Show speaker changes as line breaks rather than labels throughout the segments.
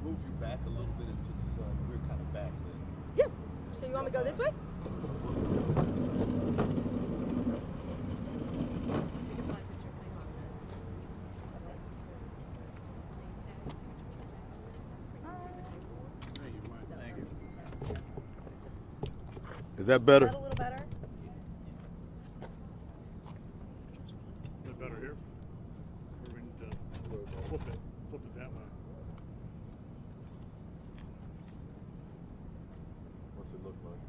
move you back a little bit into the sun. We're kind of backlit.
Yeah. So you want me to go this way?
Is that better?
Is that a little better?
Is it better here? Or we need to flip it that way.
What's it look like?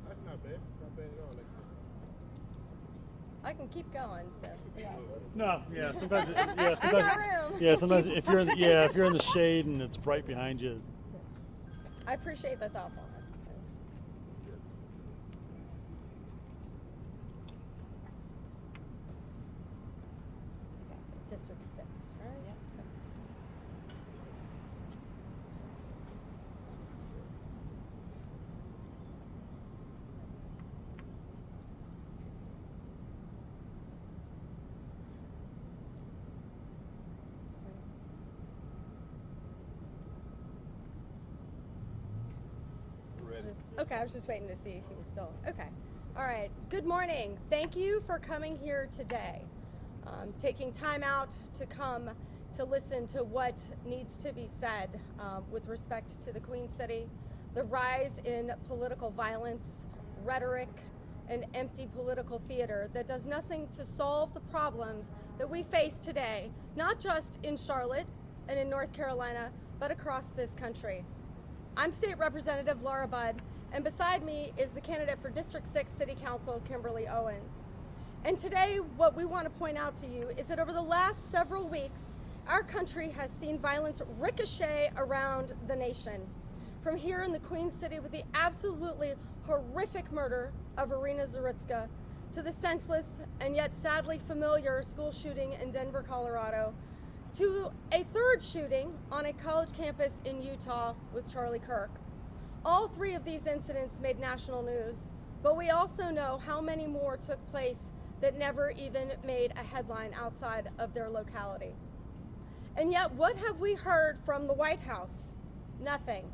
That's not bad. Not bad at all. Like,
I can keep going. So yeah.
No, yeah, sometimes,
I got room.
yeah, sometimes if you're in the shade and it's bright behind you.
I appreciate the thoughtfulness. District 6, right? Yeah. Okay, I was just waiting to see if he was still, okay. All right, good morning. Thank you for coming here today. Taking time out to come to listen to what needs to be said with respect to the Queen City, the rise in political violence, rhetoric, and empty political theater that does nothing to solve the problems that we face today, not just in Charlotte and in North Carolina, but across this country. I'm State Representative Laura Budd, and beside me is the candidate for District 6 City Council, Kimberly Owens. And today, what we want to point out to you is that over the last several weeks, our country has seen violence ricochet around the nation. From here in the Queen City with the absolutely horrific murder of Irina Zaritska, to the senseless and yet sadly familiar school shooting in Denver, Colorado, to a third shooting on a college campus in Utah with Charlie Kirk. All three of these incidents made national news, but we also know how many more took place that never even made a headline outside of their locality. And yet, what have we heard from the White House? Nothing.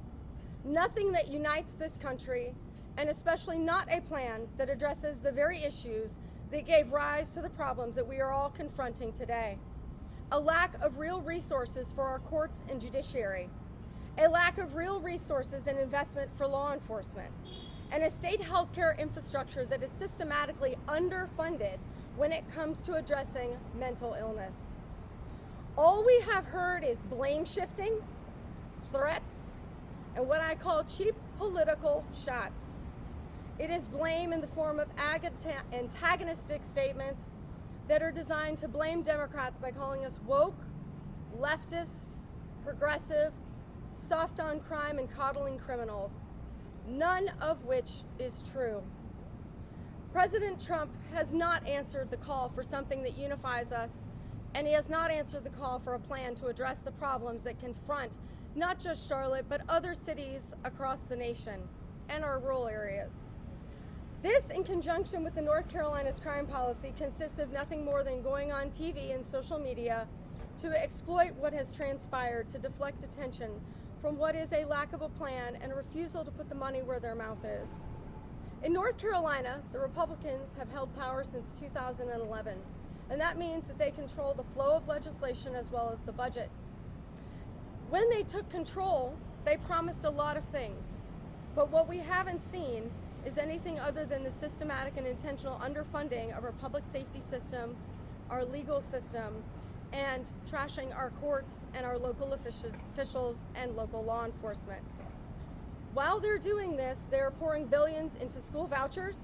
Nothing that unites this country, and especially not a plan that addresses the very issues that gave rise to the problems that we are all confronting today. A lack of real resources for our courts and judiciary, a lack of real resources and investment for law enforcement, and a state healthcare infrastructure that is systematically underfunded when it comes to addressing mental illness. All we have heard is blame shifting, threats, and what I call cheap political shots. It is blame in the form of antagonistic statements that are designed to blame Democrats by calling us woke, leftist, progressive, soft on crime, and coddling criminals, none of which is true. President Trump has not answered the call for something that unifies us, and he has not answered the call for a plan to address the problems that confront not just Charlotte, but other cities across the nation and our rural areas. This, in conjunction with the North Carolina's crime policy, consists of nothing more than going on TV and social media to exploit what has transpired to deflect attention from what is a lack of a plan and a refusal to put the money where their mouth is. In North Carolina, the Republicans have held power since 2011, and that means that they control the flow of legislation as well as the budget. When they took control, they promised a lot of things, but what we haven't seen is anything other than the systematic and intentional underfunding of our public safety system, our legal system, and trashing our courts and our local officials and local law enforcement. While they're doing this, they're pouring billions into school vouchers,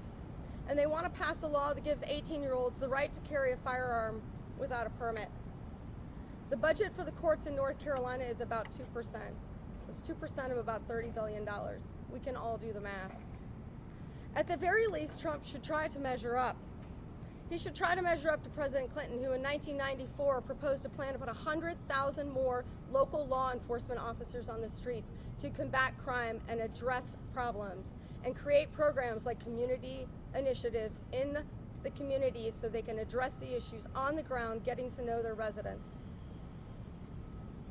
and they want to pass a law that gives 18-year-olds the right to carry a firearm without a permit. The budget for the courts in North Carolina is about 2%. It's 2% of about $30 billion. We can all do the math. At the very least, Trump should try to measure up. He should try to measure up to President Clinton, who in 1994 proposed a plan to put 100,000 more local law enforcement officers on the streets to combat crime and address problems, and create programs like community initiatives in the communities so they can address the issues on the ground, getting to know their residents.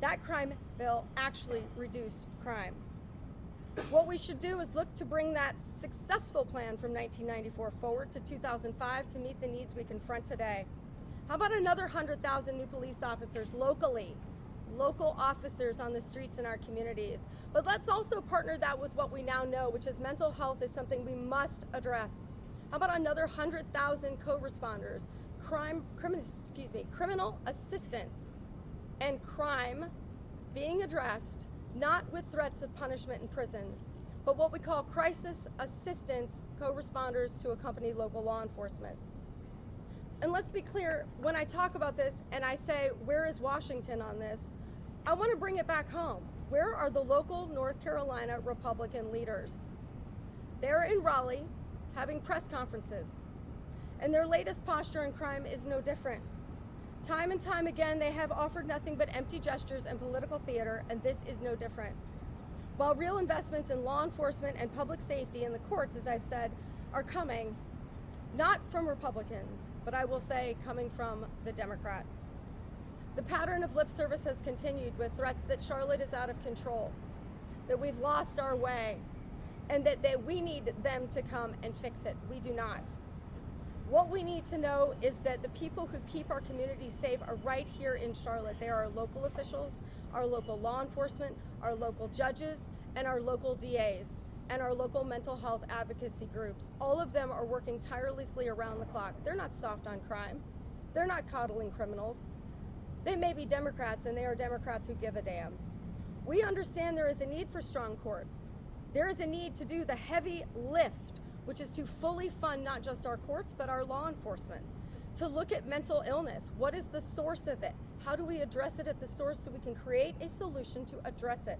That crime bill actually reduced crime. What we should do is look to bring that successful plan from 1994 forward to 2005 to meet the needs we confront today. How about another 100,000 new police officers locally? Local officers on the streets in our communities. But let's also partner that with what we now know, which is mental health is something we must address. How about another 100,000 co-responders, criminal assistance, and crime being addressed not with threats of punishment in prison, but what we call crisis assistance co-responders to accompany local law enforcement. And let's be clear, when I talk about this and I say, where is Washington on this? I want to bring it back home. Where are the local North Carolina Republican leaders? They're in Raleigh having press conferences, and their latest posture in crime is no different. Time and time again, they have offered nothing but empty gestures and political theater, and this is no different. While real investments in law enforcement and public safety in the courts, as I've said, are coming, not from Republicans, but I will say coming from the Democrats. The pattern of lip service has continued with threats that Charlotte is out of control, that we've lost our way, and that we need them to come and fix it. We do not. What we need to know is that the people who keep our communities safe are right here in Charlotte. They are our local officials, our local law enforcement, our local judges, and our local DAs, and our local mental health advocacy groups. All of them are working tirelessly around the clock. They're not soft on crime. They're not coddling criminals. They may be Democrats, and they are Democrats who give a damn. We understand there is a need for strong courts. There is a need to do the heavy lift, which is to fully fund not just our courts, but our law enforcement. To look at mental illness. What is the source of it? How do we address it at the source so we can create a solution to address it?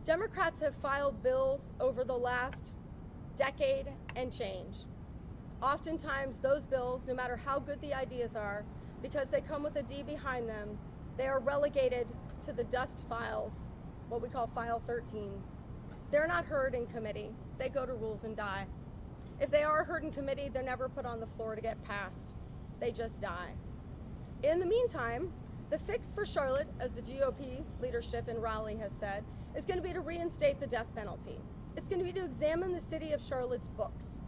Democrats have filed bills over the last decade and change. Oftentimes those bills, no matter how good the ideas are, because they come with a D behind them, they are relegated to the dust files, what we call File 13. They're not heard in committee. They go to rules and die. If they are heard in committee, they're never put on the floor to get passed. They just die. In the meantime, the fix for Charlotte, as the GOP leadership in Raleigh has said, is going to be to reinstate the death penalty. It's going to be to examine the city of Charlotte's books.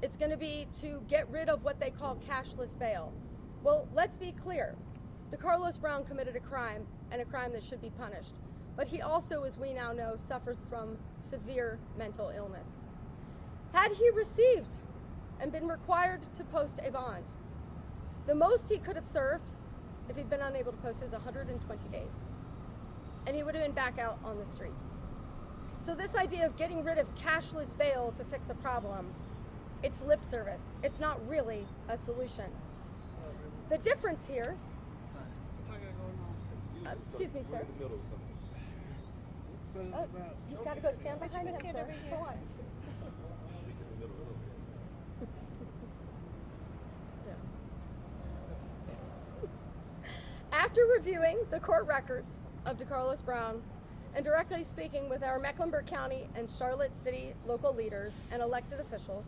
It's going to be to get rid of what they call cashless bail. Well, let's be clear. DeCarlos Brown committed a crime, and a crime that should be punished. But he also, as we now know, suffers from severe mental illness. Had he received and been required to post a bond, the most he could have served, if he'd been unable to post, is 120 days. And he would have been back out on the streets. So this idea of getting rid of cashless bail to fix a problem, it's lip service. It's not really a solution. The difference here, excuse me, sir. Oh, you've got to go stand behind him, sir. Go on. After reviewing the court records of DeCarlos Brown and directly speaking with our Mecklenburg County and Charlotte City local leaders and elected officials,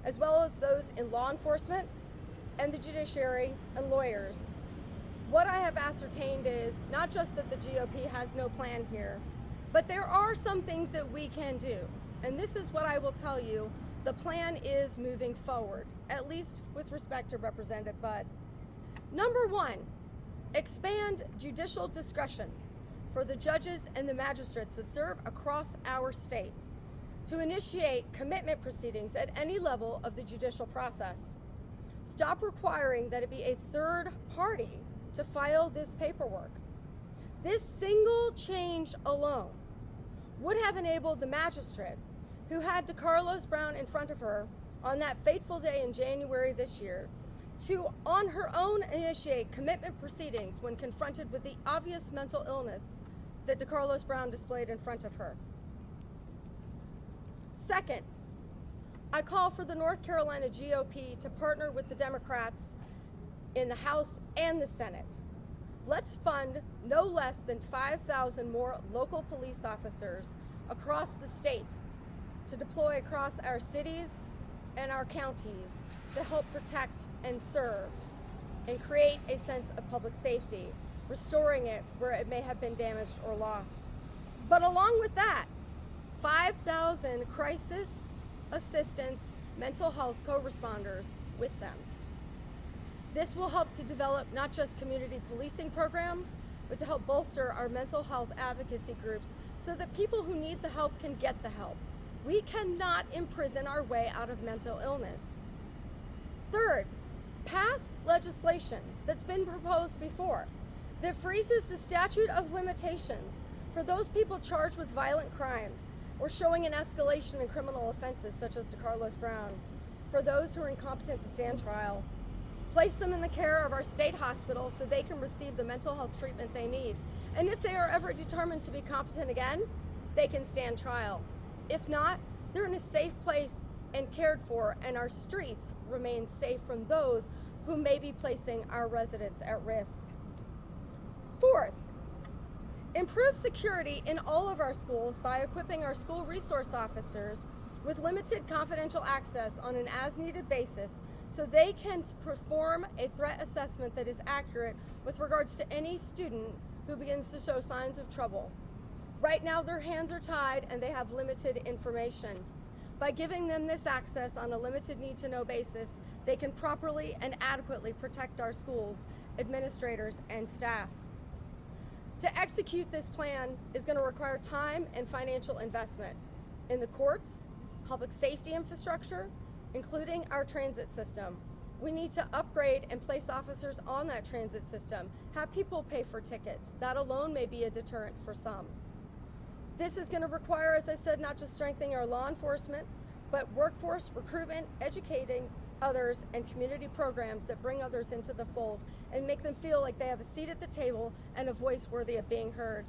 as well as those in law enforcement and the judiciary and lawyers, what I have ascertained is not just that the GOP has no plan here, but there are some things that we can do. And this is what I will tell you. The plan is moving forward, at least with respect to Representative Budd. Number one, expand judicial discretion for the judges and the magistrates that serve across our state to initiate commitment proceedings at any level of the judicial process. Stop requiring that it be a third party to file this paperwork. This single change alone would have enabled the magistrate who had DeCarlos Brown in front of her on that fateful day in January this year to, on her own, initiate commitment proceedings when confronted with the obvious mental illness that DeCarlos Brown displayed in front of her. Second, I call for the North Carolina GOP to partner with the Democrats in the House and the Senate. Let's fund no less than 5,000 more local police officers across the state to deploy across our cities and our counties to help protect and serve and create a sense of public safety restoring it where it may have been damaged or lost. But along with that, 5,000 crisis assistance mental health co-responders with them. This will help to develop not just community policing programs, but to help bolster our mental health advocacy groups so that people who need the help can get the help. We cannot imprison our way out of mental illness. Third, pass legislation that's been proposed before that freezes the statute of limitations for those people charged with violent crimes or showing an escalation in criminal offenses such as DeCarlos Brown, for those who are incompetent to stand trial. Place them in the care of our state hospitals so they can receive the mental health treatment they need. And if they are ever determined to be competent again, they can stand trial. If not, they're in a safe place and cared for, and our streets remain safe from those who may be placing our residents at risk. Fourth, improve security in all of our schools by equipping our school resource officers with limited confidential access on an as-needed basis so they can perform a threat assessment that is accurate with regards to any student who begins to show signs of trouble. Right now, their hands are tied and they have limited information. By giving them this access on a limited need-to-know basis, they can properly and adequately protect our schools, administrators, and staff. To execute this plan is going to require time and financial investment in the courts, public safety infrastructure, including our transit system. We need to upgrade and place officers on that transit system, have people pay for tickets. That alone may be a deterrent for some. This is going to require, as I said, not just strengthening our law enforcement, but workforce, recruitment, educating others, and community programs that bring others into the fold and make them feel like they have a seat at the table and a voice worthy of being heard.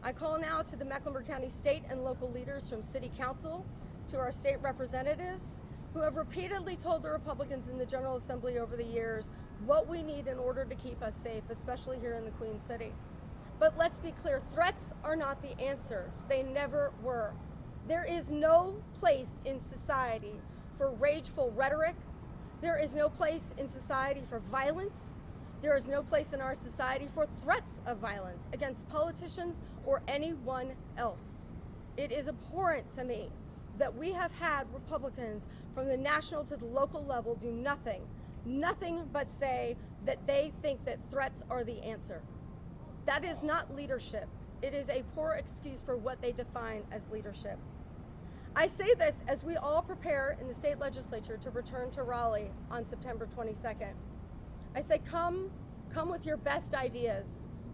I call now to the Mecklenburg County state and local leaders from City Council to our state representatives who have repeatedly told the Republicans in the General Assembly over the years what we need in order to keep us safe, especially here in the Queen City. But let's be clear, threats are not the answer. They never were. There is no place in society for rageful rhetoric. There is no place in society for violence. There is no place in our society for threats of violence against politicians or anyone else. It is abhorrent to me that we have had Republicans from the national to the local level do nothing but say that they think that threats are the answer. That is not leadership. It is a poor excuse for what they define as leadership. I say this as we all prepare in the state legislature to return to Raleigh on September 22nd. I say come with your best ideas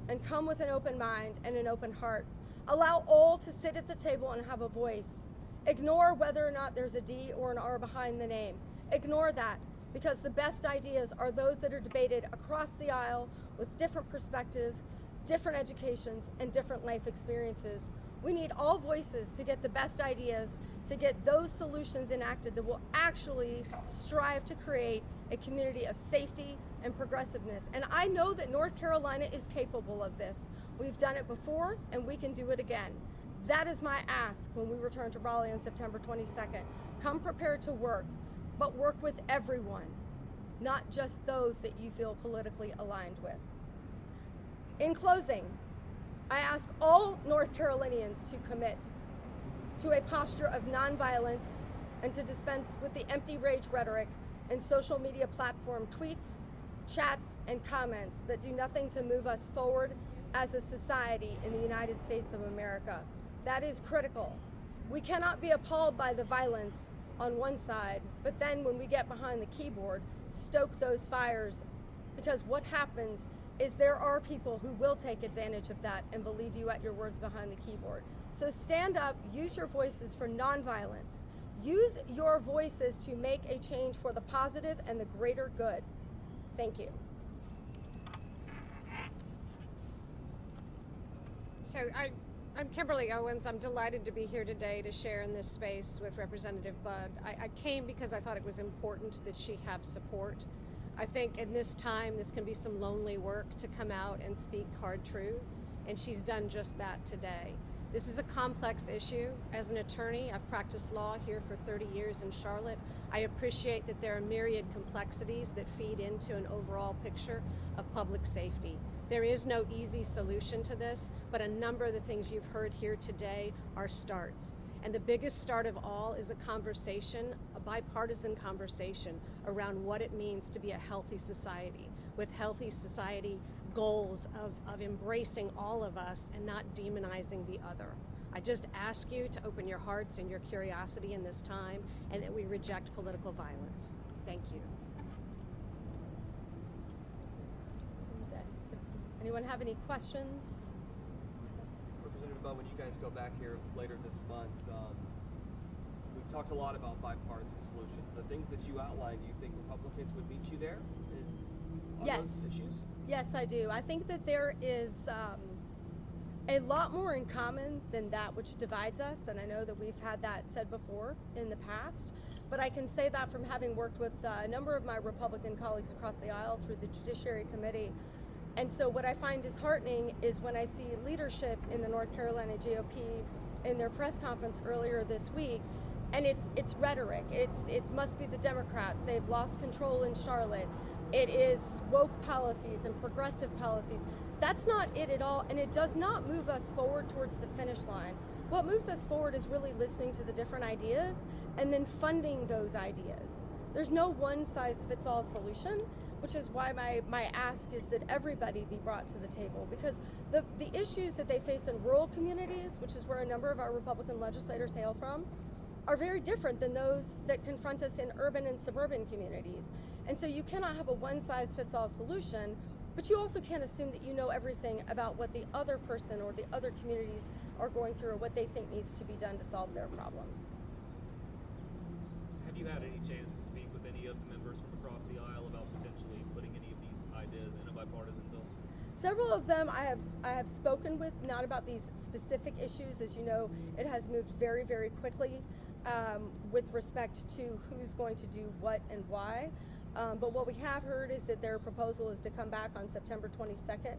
and come with an open mind and an open heart. Allow all to sit at the table and have a voice. Ignore whether or not there's a D or an R behind the name. Ignore that, because the best ideas are those that are debated across the aisle with different perspectives, different educations, and different life experiences. We need all voices to get the best ideas, to get those solutions enacted that will actually strive to create a community of safety and progressiveness. And I know that North Carolina is capable of this. We've done it before, and we can do it again. That is my ask when we return to Raleigh on September 22nd. Come prepared to work, but work with everyone, not just those that you feel politically aligned with. In closing, I ask all North Carolinians to commit to a posture of nonviolence and to dispense with the empty rage rhetoric and social media platform tweets, chats, and comments that do nothing to move us forward as a society in the United States of America. That is critical. We cannot be appalled by the violence on one side, but then when we get behind the keyboard, stoke those fires, because what happens is there are people who will take advantage of that and believe you at your words behind the keyboard. So stand up, use your voices for nonviolence. Use your voices to make a change for the positive and the greater good. Thank you.
So I'm Kimberly Owens. I'm delighted to be here today to share in this space with Representative Budd. I came because I thought it was important that she have support. I think in this time, this can be some lonely work to come out and speak hard truths, and she's done just that today. This is a complex issue. As an attorney, I've practiced law here for 30 years in Charlotte. I appreciate that there are myriad complexities that feed into an overall picture of public safety. There is no easy solution to this, but a number of the things you've heard here today are starts. And the biggest start of all is a conversation, a bipartisan conversation around what it means to be a healthy society, with healthy society goals of embracing all of us and not demonizing the other. I just ask you to open your hearts and your curiosity in this time, and that we reject political violence. Thank you.
Anyone have any questions?
Representative Budd, when you guys go back here later this month, we've talked a lot about bipartisan solutions. The things that you outlined, do you think Republicans would meet you there on
Yes.
those issues?
Yes, I do. I think that there is a lot more in common than that which divides us, and I know that we've had that said before in the past, but I can say that from having worked with a number of my Republican colleagues across the aisle through the Judiciary Committee. And so what I find disheartening is when I see leadership in the North Carolina GOP in their press conference earlier this week, and it's rhetoric. It must be the Democrats. They've lost control in Charlotte. It is woke policies and progressive policies. That's not it at all, and it does not move us forward towards the finish line. What moves us forward is really listening to the different ideas and then funding those ideas. There's no one-size-fits-all solution, which is why my ask is that everybody be brought to the table, because the issues that they face in rural communities, which is where a number of our Republican legislators hail from, are very different than those that confront us in urban and suburban communities. And so you cannot have a one-size-fits-all solution, but you also can't assume that you know everything about what the other person or the other communities are going through or what they think needs to be done to solve their problems.
Have you had any chance to speak with any of the members from across the aisle about potentially putting any of these ideas in a bipartisan bill?
Several of them I have spoken with, not about these specific issues. As you know, it has moved very, very quickly with respect to who's going to do what and why. But what we have heard is that their proposal is to come back on September 22nd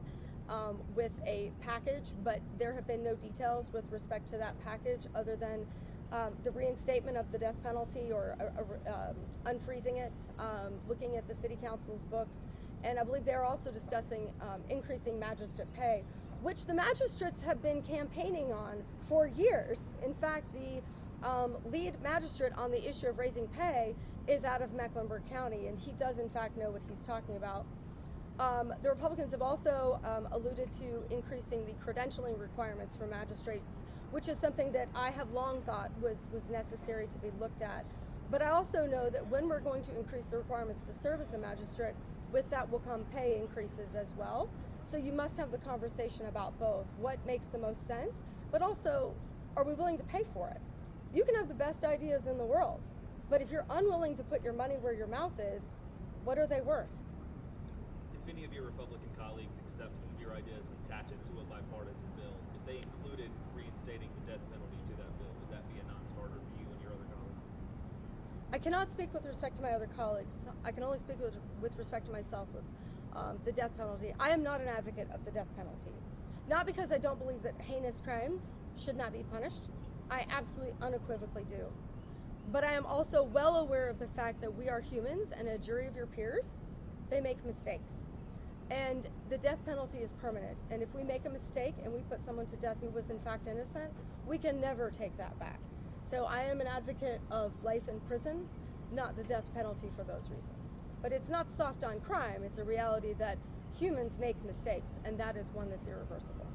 with a package, but there have been no details with respect to that package other than the reinstatement of the death penalty or unfreezing it, looking at the city council's books, and I believe they're also discussing increasing magistrate pay, which the magistrates have been campaigning on for years. In fact, the lead magistrate on the issue of raising pay is out of Mecklenburg County, and he does in fact know what he's talking about. The Republicans have also alluded to increasing the credentialing requirements for magistrates, which is something that I have long thought was necessary to be looked at. But I also know that when we're going to increase the requirements to serve as a magistrate, with that will come pay increases as well. So you must have the conversation about both. What makes the most sense, but also, are we willing to pay for it? You can have the best ideas in the world, but if you're unwilling to put your money where your mouth is, what are they worth?
If any of your Republican colleagues accept some of your ideas and attach it to a bipartisan bill, if they included reinstating the death penalty to that bill, would that be a non-starter for you and your other colleagues?
I cannot speak with respect to my other colleagues. I can only speak with respect to myself with the death penalty. I am not an advocate of the death penalty. Not because I don't believe that heinous crimes should not be punished. I absolutely unequivocally do. But I am also well aware of the fact that we are humans, and a jury of your peers, they make mistakes. And the death penalty is permanent. And if we make a mistake and we put someone to death who was in fact innocent, we can never take that back. So I am an advocate of life in prison, not the death penalty for those reasons. But it's not soft on crime. It's a reality that humans make mistakes, and that is one that's irreversible.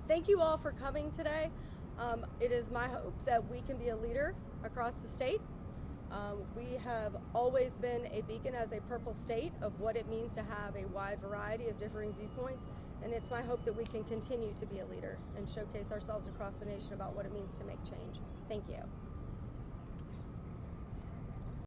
Thank you all for coming today. It is my hope that we can be a leader across the state. We have always been a beacon as a purple state of what it means to have a wide variety of differing viewpoints, and it's my hope that we can continue to be a leader and showcase ourselves across the nation about what it means to make change. Thank you.